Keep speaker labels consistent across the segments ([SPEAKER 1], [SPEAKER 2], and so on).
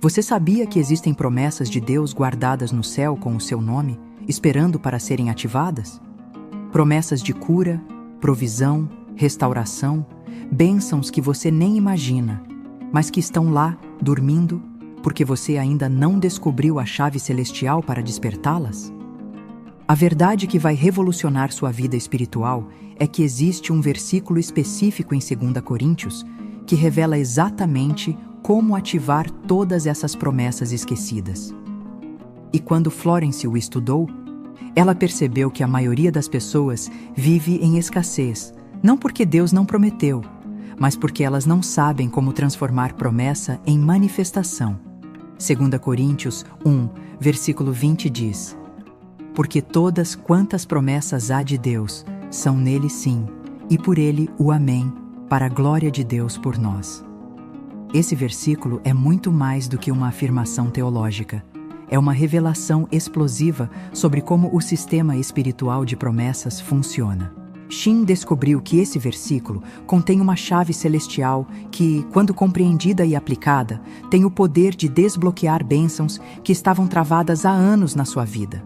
[SPEAKER 1] Você sabia que existem promessas de Deus guardadas no céu com o seu nome, esperando para serem ativadas? Promessas de cura, provisão, restauração, bênçãos que você nem imagina, mas que estão lá, dormindo, porque você ainda não descobriu a chave celestial para despertá-las? A verdade que vai revolucionar sua vida espiritual é que existe um versículo específico em 2 Coríntios que revela exatamente como ativar todas essas promessas esquecidas. E quando Florence o estudou, ela percebeu que a maioria das pessoas vive em escassez, não porque Deus não prometeu, mas porque elas não sabem como transformar promessa em manifestação. 2 Coríntios 1, versículo 20 diz: porque todas quantas promessas há de Deus são nele sim, e por ele o amém, para a glória de Deus por nós. Esse versículo é muito mais do que uma afirmação teológica. É uma revelação explosiva sobre como o sistema espiritual de promessas funciona. Shin descobriu que esse versículo contém uma chave celestial que, quando compreendida e aplicada, tem o poder de desbloquear bênçãos que estavam travadas há anos na sua vida.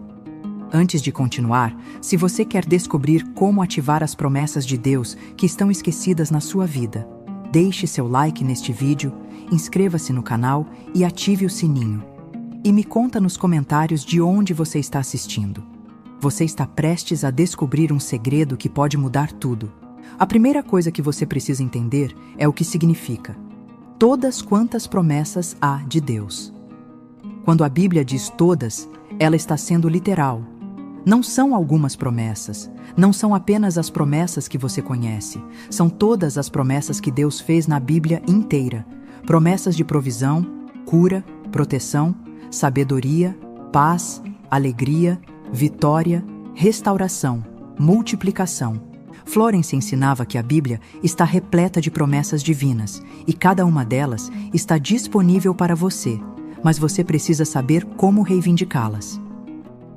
[SPEAKER 1] Antes de continuar, se você quer descobrir como ativar as promessas de Deus que estão esquecidas na sua vida, deixe seu like neste vídeo, inscreva-se no canal e ative o sininho. E me conta nos comentários de onde você está assistindo. Você está prestes a descobrir um segredo que pode mudar tudo. A primeira coisa que você precisa entender é o que significa todas quantas promessas há de Deus. Quando a Bíblia diz todas, ela está sendo literal. Não são algumas promessas, não são apenas as promessas que você conhece, são todas as promessas que Deus fez na Bíblia inteira. Promessas de provisão, cura, proteção, sabedoria, paz, alegria, vitória, restauração, multiplicação. Florence ensinava que a Bíblia está repleta de promessas divinas e cada uma delas está disponível para você, mas você precisa saber como reivindicá-las.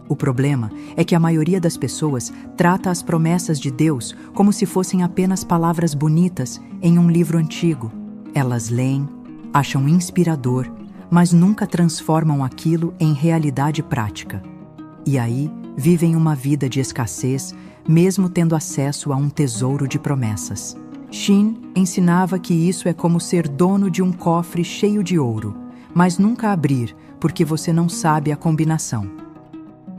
[SPEAKER 1] O problema é que a maioria das pessoas trata as promessas de Deus como se fossem apenas palavras bonitas em um livro antigo. Elas leem, acham inspirador, mas nunca transformam aquilo em realidade prática. E aí, vivem uma vida de escassez, mesmo tendo acesso a um tesouro de promessas. Shin ensinava que isso é como ser dono de um cofre cheio de ouro, mas nunca abrir porque você não sabe a combinação.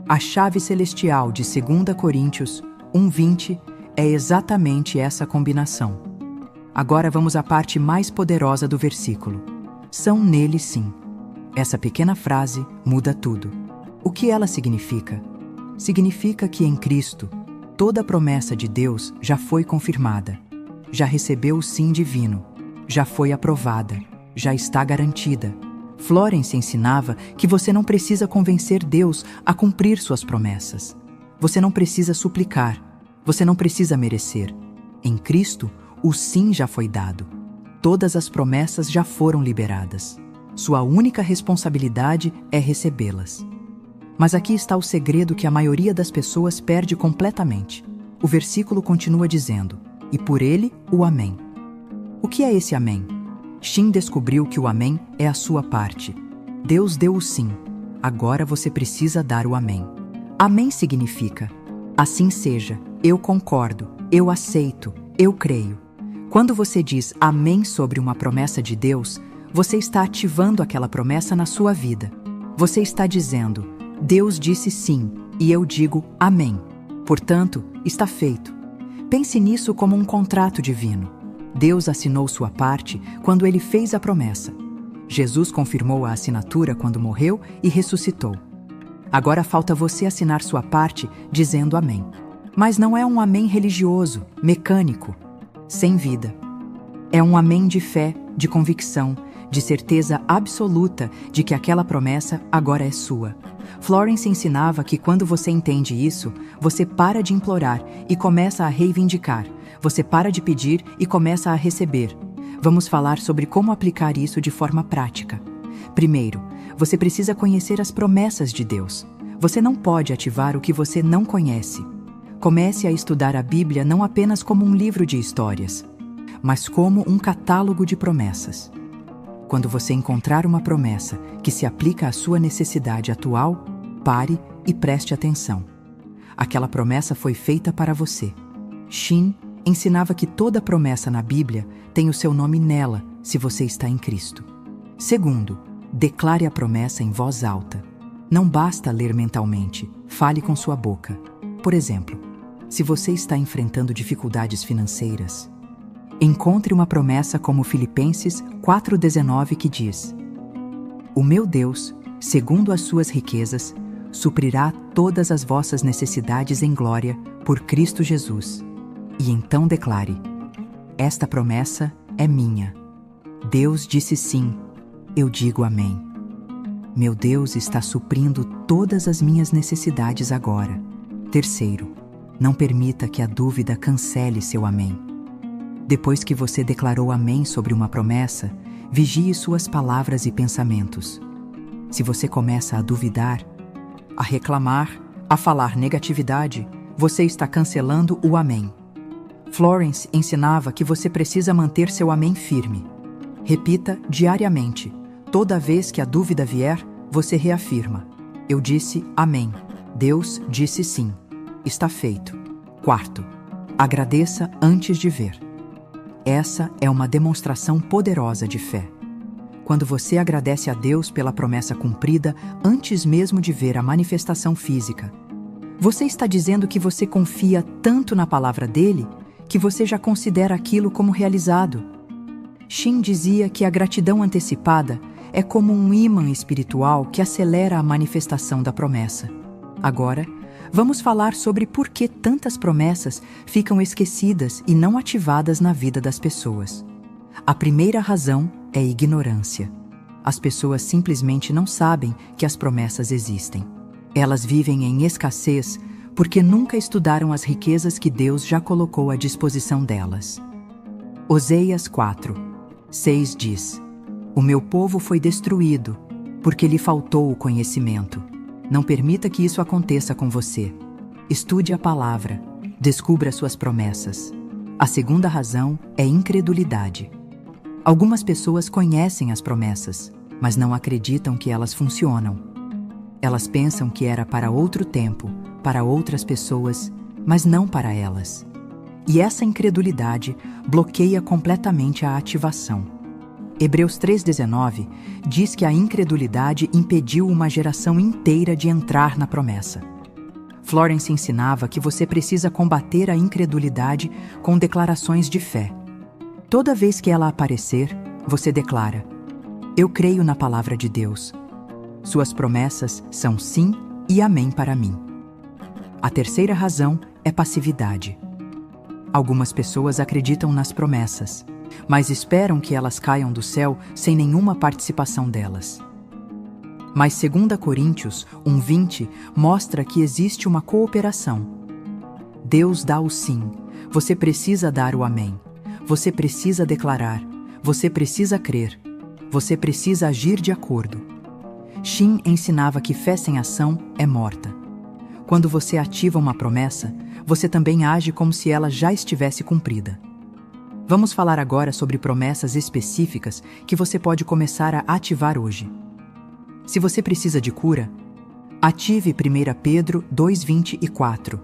[SPEAKER 1] A chave celestial de 2 Coríntios 1:20 é exatamente essa combinação. Agora vamos à parte mais poderosa do versículo. São nele sim. Essa pequena frase muda tudo. O que ela significa? Significa que em Cristo, toda a promessa de Deus já foi confirmada, já recebeu o sim divino, já foi aprovada, já está garantida. Florence ensinava que você não precisa convencer Deus a cumprir suas promessas. Você não precisa suplicar, você não precisa merecer. Em Cristo, o sim já foi dado. Todas as promessas já foram liberadas. Sua única responsabilidade é recebê-las. Mas aqui está o segredo que a maioria das pessoas perde completamente. O versículo continua dizendo: e por ele o amém. O que é esse amém? Shin descobriu que o amém é a sua parte. Deus deu o sim. Agora você precisa dar o amém. Amém significa: assim seja, eu concordo, eu aceito, eu creio. Quando você diz amém sobre uma promessa de Deus, você está ativando aquela promessa na sua vida. Você está dizendo: Deus disse sim, e eu digo amém. Portanto, está feito. Pense nisso como um contrato divino. Deus assinou sua parte quando ele fez a promessa. Jesus confirmou a assinatura quando morreu e ressuscitou. Agora falta você assinar sua parte dizendo amém. Mas não é um amém religioso, mecânico, sem vida. É um amém de fé, de convicção, de certeza absoluta de que aquela promessa agora é sua. Florence ensinava que quando você entende isso, você para de implorar e começa a reivindicar. Você para de pedir e começa a receber. Vamos falar sobre como aplicar isso de forma prática. Primeiro, você precisa conhecer as promessas de Deus. Você não pode ativar o que você não conhece. Comece a estudar a Bíblia não apenas como um livro de histórias, mas como um catálogo de promessas. Quando você encontrar uma promessa que se aplica à sua necessidade atual, pare e preste atenção. Aquela promessa foi feita para você. Shin ensinava que toda promessa na Bíblia tem o seu nome nela, se você está em Cristo. Segundo, declare a promessa em voz alta. Não basta ler mentalmente, fale com sua boca. Por exemplo, se você está enfrentando dificuldades financeiras, encontre uma promessa como Filipenses 4,19 que diz: O meu Deus, segundo as suas riquezas, suprirá todas as vossas necessidades em glória por Cristo Jesus. E então declare: Esta promessa é minha. Deus disse sim, eu digo amém. Meu Deus está suprindo todas as minhas necessidades agora. Terceiro, não permita que a dúvida cancele seu amém. Depois que você declarou amém sobre uma promessa, vigie suas palavras e pensamentos. Se você começa a duvidar, a reclamar, a falar negatividade, você está cancelando o amém. Florence ensinava que você precisa manter seu amém firme. Repita diariamente. Toda vez que a dúvida vier, você reafirma: Eu disse amém. Deus disse sim. Está feito. Quarto, agradeça antes de ver. Essa é uma demonstração poderosa de fé. Quando você agradece a Deus pela promessa cumprida antes mesmo de ver a manifestação física, você está dizendo que você confia tanto na palavra dele que você já considera aquilo como realizado. Shin dizia que a gratidão antecipada é como um ímã espiritual que acelera a manifestação da promessa. Agora, vamos falar sobre por que tantas promessas ficam esquecidas e não ativadas na vida das pessoas. A primeira razão é ignorância. As pessoas simplesmente não sabem que as promessas existem. Elas vivem em escassez porque nunca estudaram as riquezas que Deus já colocou à disposição delas. Oséias 4:6 diz: O meu povo foi destruído porque lhe faltou o conhecimento. Não permita que isso aconteça com você. Estude a palavra, descubra suas promessas. A segunda razão é incredulidade. Algumas pessoas conhecem as promessas, mas não acreditam que elas funcionam. Elas pensam que era para outro tempo, para outras pessoas, mas não para elas. E essa incredulidade bloqueia completamente a ativação. Hebreus 3,19 diz que a incredulidade impediu uma geração inteira de entrar na promessa. Florence ensinava que você precisa combater a incredulidade com declarações de fé. Toda vez que ela aparecer, você declara: Eu creio na palavra de Deus. Suas promessas são sim e amém para mim. A terceira razão é passividade. Algumas pessoas acreditam nas promessas, mas esperam que elas caiam do céu sem nenhuma participação delas. Mas 2 Coríntios 1:20 mostra que existe uma cooperação. Deus dá o sim, você precisa dar o amém. Você precisa declarar, você precisa crer, você precisa agir de acordo. Shin ensinava que fé sem ação é morta. Quando você ativa uma promessa, você também age como se ela já estivesse cumprida. Vamos falar agora sobre promessas específicas que você pode começar a ativar hoje. Se você precisa de cura, ative 1 Pedro 2:24.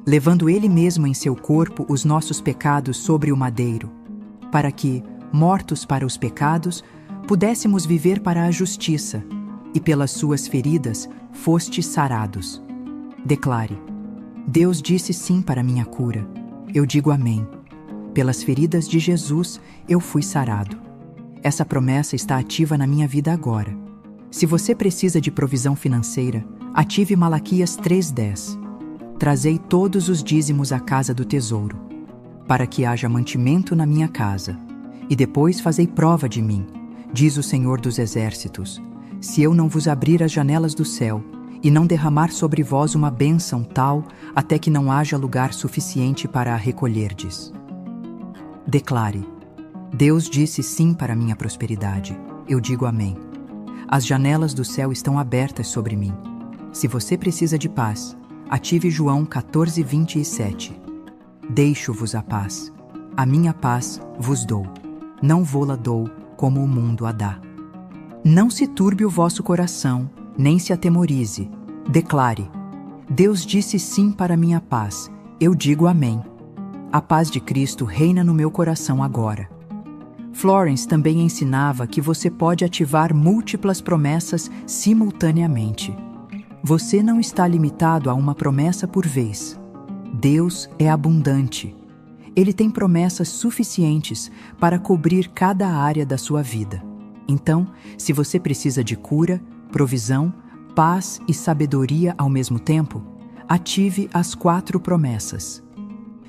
[SPEAKER 1] Levando ele mesmo em seu corpo os nossos pecados sobre o madeiro, para que, mortos para os pecados, pudéssemos viver para a justiça, e pelas suas feridas fostes sarados. Declare: Deus disse sim para minha cura. Eu digo amém. Pelas feridas de Jesus, eu fui sarado. Essa promessa está ativa na minha vida agora. Se você precisa de provisão financeira, ative Malaquias 3:10. Trazei todos os dízimos à casa do tesouro, para que haja mantimento na minha casa. E depois fazei prova de mim, diz o Senhor dos Exércitos, se eu não vos abrir as janelas do céu e não derramar sobre vós uma bênção tal, até que não haja lugar suficiente para a recolherdes. Declare: Deus disse sim para minha prosperidade. Eu digo amém. As janelas do céu estão abertas sobre mim. Se você precisa de paz, ative João 14:27. Deixo-vos a paz. A minha paz vos dou. Não vô-la dou como o mundo a dá. Não se turbe o vosso coração, nem se atemorize. Declare: Deus disse sim para minha paz, eu digo amém. A paz de Cristo reina no meu coração agora. Florence também ensinava que você pode ativar múltiplas promessas simultaneamente. Você não está limitado a uma promessa por vez. Deus é abundante. Ele tem promessas suficientes para cobrir cada área da sua vida. Então, se você precisa de cura, provisão, paz e sabedoria ao mesmo tempo, ative as 4 promessas.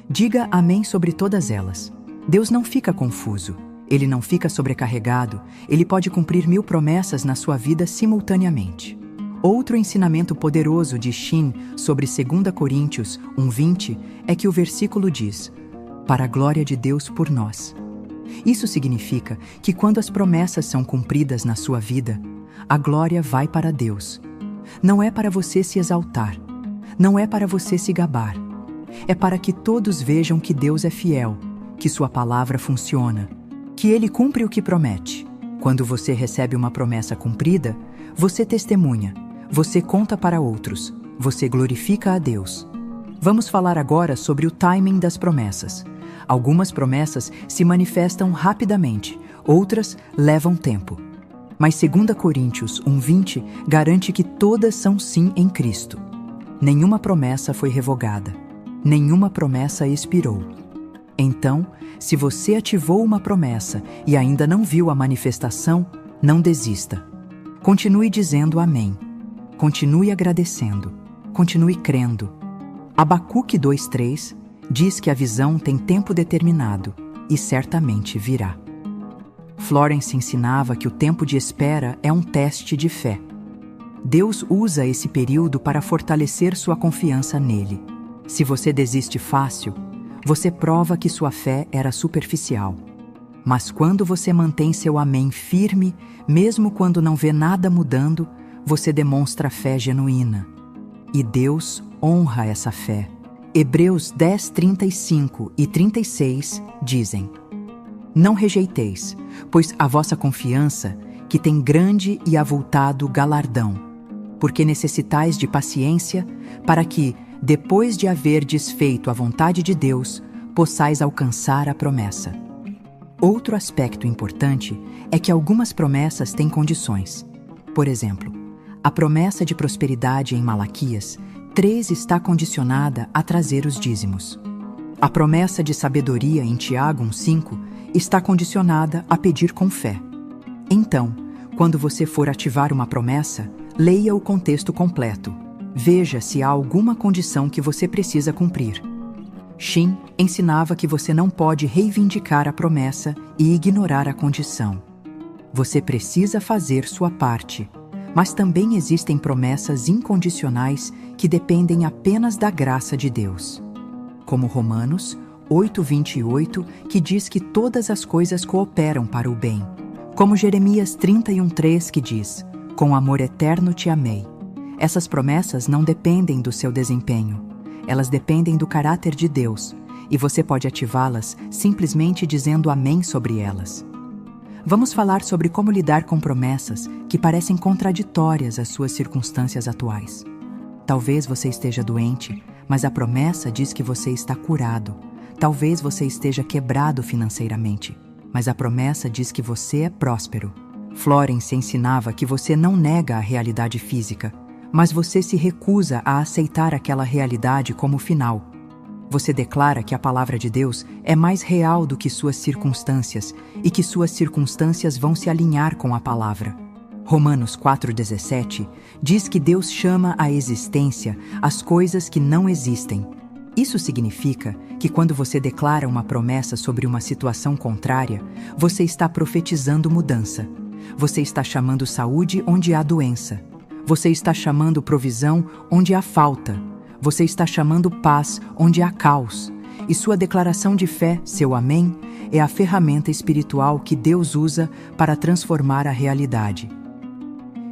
[SPEAKER 1] Diga amém sobre todas elas. Deus não fica confuso. Ele não fica sobrecarregado. Ele pode cumprir 1000 promessas na sua vida simultaneamente. Outro ensinamento poderoso de Shin sobre 2 Coríntios 1:20 é que o versículo diz: para a glória de Deus por nós. Isso significa que quando as promessas são cumpridas na sua vida, a glória vai para Deus. Não é para você se exaltar. Não é para você se gabar. É para que todos vejam que Deus é fiel, que sua palavra funciona, que Ele cumpre o que promete. Quando você recebe uma promessa cumprida, você testemunha, você conta para outros, você glorifica a Deus. Vamos falar agora sobre o timing das promessas. Algumas promessas se manifestam rapidamente, outras levam tempo. Mas 2 Coríntios 1:20 garante que todas são sim em Cristo. Nenhuma promessa foi revogada. Nenhuma promessa expirou. Então, se você ativou uma promessa e ainda não viu a manifestação, não desista. Continue dizendo amém. Continue agradecendo. Continue crendo. Abacuque 2:3 diz que a visão tem tempo determinado e certamente virá. Florence ensinava que o tempo de espera é um teste de fé. Deus usa esse período para fortalecer sua confiança nele. Se você desiste fácil, você prova que sua fé era superficial. Mas quando você mantém seu amém firme, mesmo quando não vê nada mudando, você demonstra fé genuína. E Deus honra essa fé. Hebreus 10:35 e 36 dizem: não rejeiteis, pois a vossa confiança, que tem grande e avultado galardão, porque necessitais de paciência, para que, depois de haverdes feito a vontade de Deus, possais alcançar a promessa. Outro aspecto importante é que algumas promessas têm condições. Por exemplo, a promessa de prosperidade em Malaquias 3 está condicionada a trazer os dízimos. A promessa de sabedoria em Tiago 1:5 está condicionada a pedir com fé. Então, quando você for ativar uma promessa, leia o contexto completo. Veja se há alguma condição que você precisa cumprir. Shin ensinava que você não pode reivindicar a promessa e ignorar a condição. Você precisa fazer sua parte, mas também existem promessas incondicionais que dependem apenas da graça de Deus. Como Romanos 8:28, que diz que todas as coisas cooperam para o bem. Como Jeremias 31:3, que diz: com amor eterno te amei. Essas promessas não dependem do seu desempenho. Elas dependem do caráter de Deus, e você pode ativá-las simplesmente dizendo amém sobre elas. Vamos falar sobre como lidar com promessas que parecem contraditórias às suas circunstâncias atuais. Talvez você esteja doente, mas a promessa diz que você está curado. Talvez você esteja quebrado financeiramente, mas a promessa diz que você é próspero. Florence ensinava que você não nega a realidade física, mas você se recusa a aceitar aquela realidade como final. Você declara que a palavra de Deus é mais real do que suas circunstâncias e que suas circunstâncias vão se alinhar com a palavra. Romanos 4:17 diz que Deus chama à existência as coisas que não existem. Isso significa que quando você declara uma promessa sobre uma situação contrária, você está profetizando mudança. Você está chamando saúde onde há doença. Você está chamando provisão onde há falta. Você está chamando paz onde há caos. E sua declaração de fé, seu amém, é a ferramenta espiritual que Deus usa para transformar a realidade.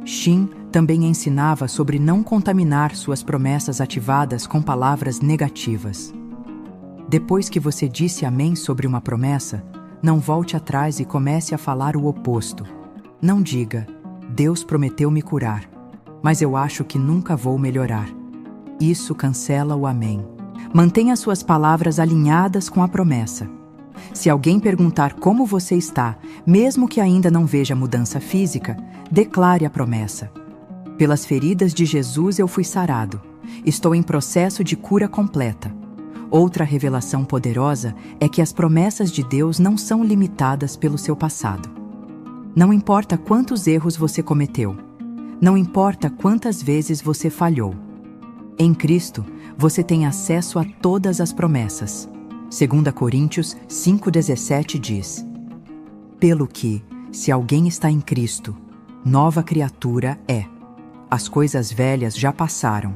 [SPEAKER 1] Shin também ensinava sobre não contaminar suas promessas ativadas com palavras negativas. Depois que você disse amém sobre uma promessa, Não volte atrás e comece a falar o oposto. Não diga, Deus prometeu me curar, mas eu acho que nunca vou melhorar. Isso cancela o amém. Mantenha suas palavras alinhadas com a promessa. Se alguém perguntar como você está, mesmo que ainda não veja mudança física, declare a promessa. Pelas feridas de Jesus eu fui sarado. Estou em processo de cura completa. Outra revelação poderosa é que as promessas de Deus não são limitadas pelo seu passado. Não importa quantos erros você cometeu. Não importa quantas vezes você falhou. Em Cristo, você tem acesso a todas as promessas. 2 Coríntios 5,17 diz: Pelo que, se alguém está em Cristo, nova criatura é. As coisas velhas já passaram.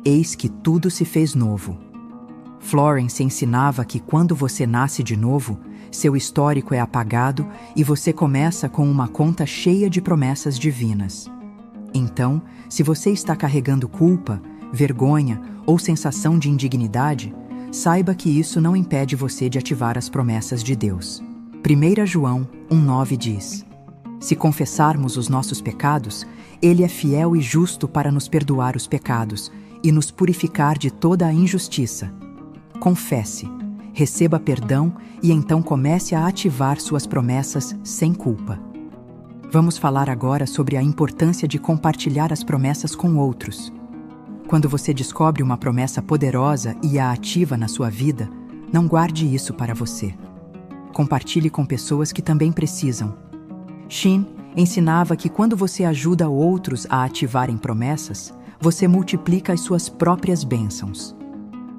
[SPEAKER 1] Eis que tudo se fez novo. Florence ensinava que quando você nasce de novo, seu histórico é apagado e você começa com uma conta cheia de promessas divinas. Então, se você está carregando culpa, vergonha ou sensação de indignidade, saiba que isso não impede você de ativar as promessas de Deus. 1 João 1,9 diz: Se confessarmos os nossos pecados, Ele é fiel e justo para nos perdoar os pecados e nos purificar de toda a injustiça. Confesse, receba perdão e então comece a ativar suas promessas sem culpa. Vamos falar agora sobre a importância de compartilhar as promessas com outros. Quando você descobre uma promessa poderosa e a ativa na sua vida, não guarde isso para você. Compartilhe com pessoas que também precisam. Shin ensinava que quando você ajuda outros a ativarem promessas, você multiplica as suas próprias bênçãos.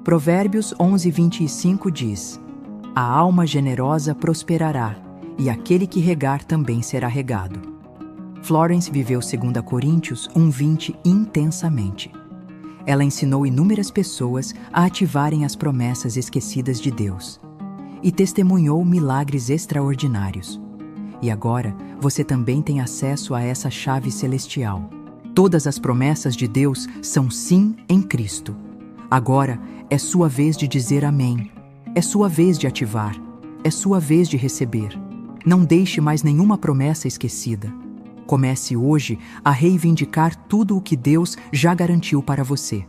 [SPEAKER 1] Provérbios 11:25 diz: A alma generosa prosperará, e aquele que regar também será regado. Florence viveu 2 Coríntios 1:20 intensamente. Ela ensinou inúmeras pessoas a ativarem as promessas esquecidas de Deus e testemunhou milagres extraordinários. E agora, você também tem acesso a essa chave celestial. Todas as promessas de Deus são sim em Cristo. Agora é sua vez de dizer amém. É sua vez de ativar. É sua vez de receber. Não deixe mais nenhuma promessa esquecida. Comece hoje a reivindicar tudo o que Deus já garantiu para você.